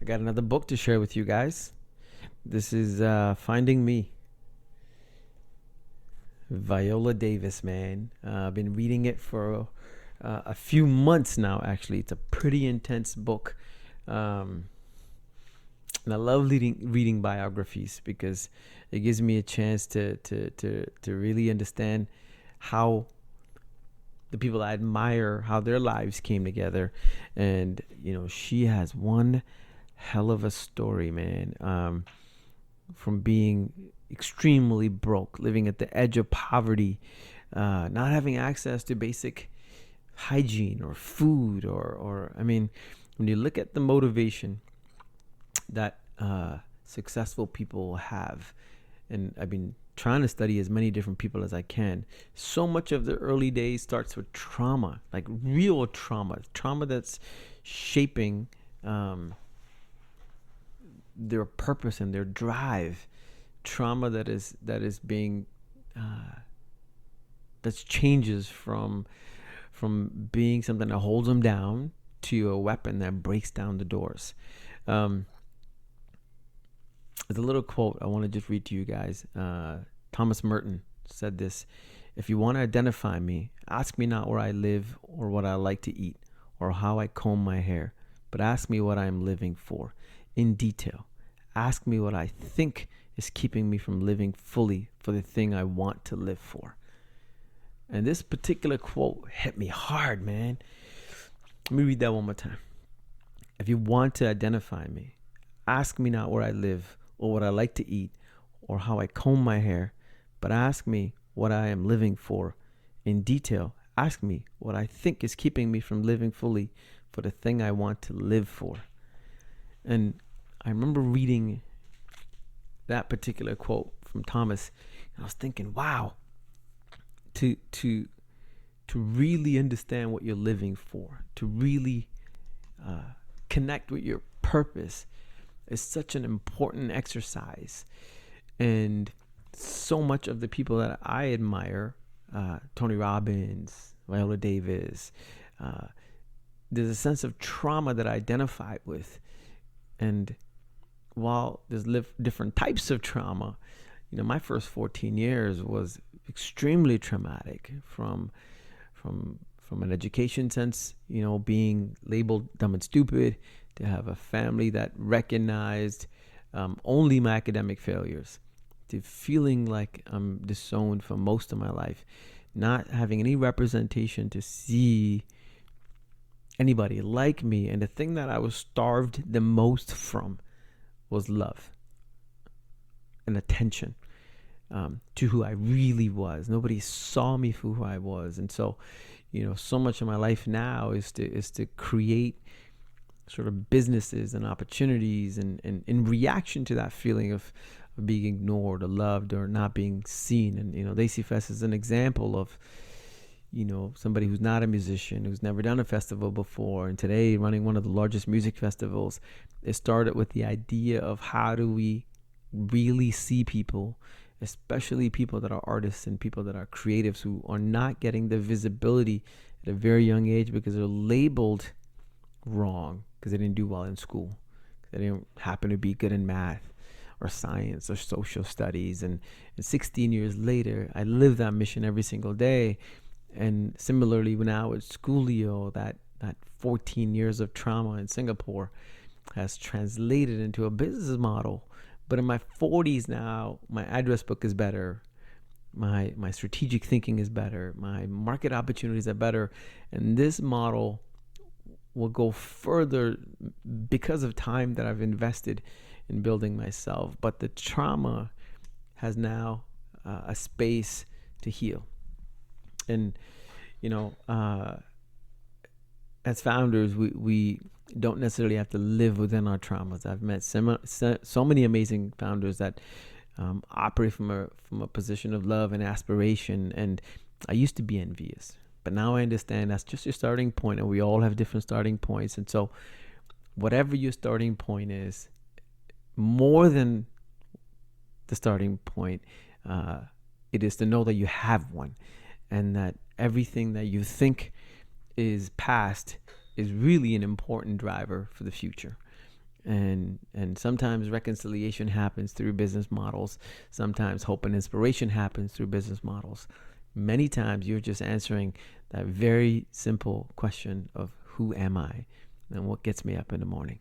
I got another book to share with you guys. This is Finding Me, Viola Davis, man. I've been reading it for a few months now, actually. It's a pretty intense book. Um, and I love reading biographies because it gives me a chance to really understand how the people I admire, how their lives came together. And, she has one hell of a story, man. From being extremely broke, living at the edge of poverty, not having access to basic hygiene or food, or I mean, when you look at the motivation that successful people have, and I've been trying to study as many different people as I can. So much of the early days starts with trauma, like real trauma that's shaping their purpose and their drive, trauma that is being that changes from being something that holds them down to a weapon that breaks down the doors. There's a little quote I want to just read to you guys. Thomas Merton said this: "If you want to identify me, ask me not where I live or what I like to eat or how I comb my hair, but ask me what I am living for in detail. Ask me what I think is keeping me from living fully for the thing I want to live for." And this particular quote hit me hard, man. Let me read that one more time. If you want to identify me, ask me not where I live or what I like to eat or how I comb my hair, but ask me what I am living for in detail. Ask me what I think is keeping me from living fully for the thing I want to live for. And I remember reading that particular quote from Thomas, and I was thinking, wow, to really understand what you're living for, to really connect with your purpose is such an important exercise. And so much of the people that I admire, Tony Robbins, Viola Davis, there's a sense of trauma that I identify with. And while there's different types of trauma, my first 14 years was extremely traumatic from an education sense, being labeled dumb and stupid, to have a family that recognized only my academic failures, to feeling like I'm disowned for most of my life, not having any representation to see anybody like me. And the thing that I was starved the most from was love and attention to who I really was. Nobody saw me for who I was. And so, so much of my life now is to create sort of businesses and opportunities and in reaction to that feeling of being ignored or loved or not being seen. And Lacy Fest is an example of somebody who's not a musician, who's never done a festival before, and today running one of the largest music festivals. It started with the idea of how do we really see people, especially people that are artists and people that are creatives, who are not getting the visibility at a very young age because they're labeled wrong, because they didn't do well in school, they didn't happen to be good in math or science or social studies. And 16 years later, I live that mission every single day. And similarly, now with Schoolio, that 14 years of trauma in Singapore has translated into a business model. But in my 40s now, my address book is better. My strategic thinking is better. My market opportunities are better. And this model will go further because of time that I've invested in building myself. But the trauma has now a space to heal. And, as founders, we don't necessarily have to live within our traumas. I've met so many amazing founders that operate from a position of love and aspiration. And I used to be envious, but now I understand that's just your starting point, and we all have different starting points. And so whatever your starting point is, more than the starting point, it is to know that you have one, and that everything that you think is past is really an important driver for the future. And sometimes reconciliation happens through business models. Sometimes hope and inspiration happens through business models. Many times you're just answering that very simple question of who am I and what gets me up in the morning.